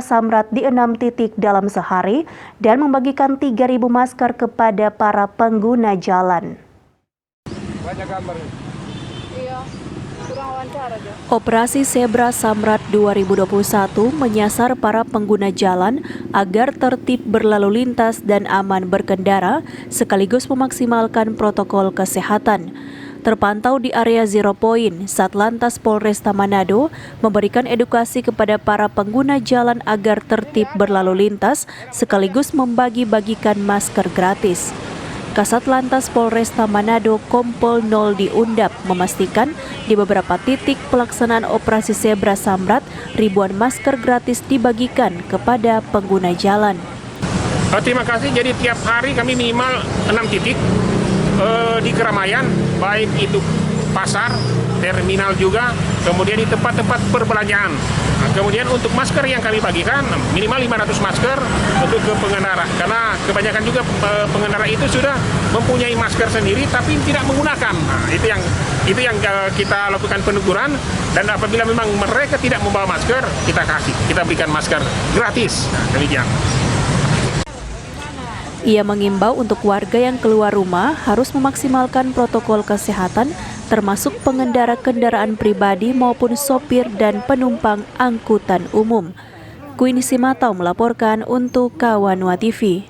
Samrat di 6 titik dalam sehari dan membagikan 3.000 masker kepada para pengguna jalan. Banyak gambar. Iya, kurang wawancara aja. Operasi Zebra Samrat 2021 menyasar para pengguna jalan agar tertib berlalu lintas dan aman berkendara, sekaligus memaksimalkan protokol kesehatan. Terpantau di area Zero Point, Satlantas Polresta Manado memberikan edukasi kepada para pengguna jalan agar tertib berlalu lintas, sekaligus membagi-bagikan masker gratis. Kasat Lantas Polresta Manado Kompol 0 di Undap memastikan di beberapa titik pelaksanaan operasi Zebra Samrat, ribuan masker gratis dibagikan kepada pengguna jalan. Terima kasih, jadi tiap hari kami minimal 6 titik di keramaian, baik itu pasar, terminal juga, kemudian di tempat-tempat perbelanjaan. Kemudian untuk masker yang kami bagikan minimal 500 masker untuk ke pengendara, karena kebanyakan juga pengendara itu sudah mempunyai masker sendiri tapi tidak menggunakan. Nah, itu yang kita lakukan peneguran, dan apabila memang mereka tidak membawa masker, kita berikan masker gratis. Nah, demikian. Ia mengimbau untuk warga yang keluar rumah harus memaksimalkan protokol kesehatan, termasuk pengendara kendaraan pribadi maupun sopir dan penumpang angkutan umum. Queen Simatau melaporkan untuk Kawanwa TV.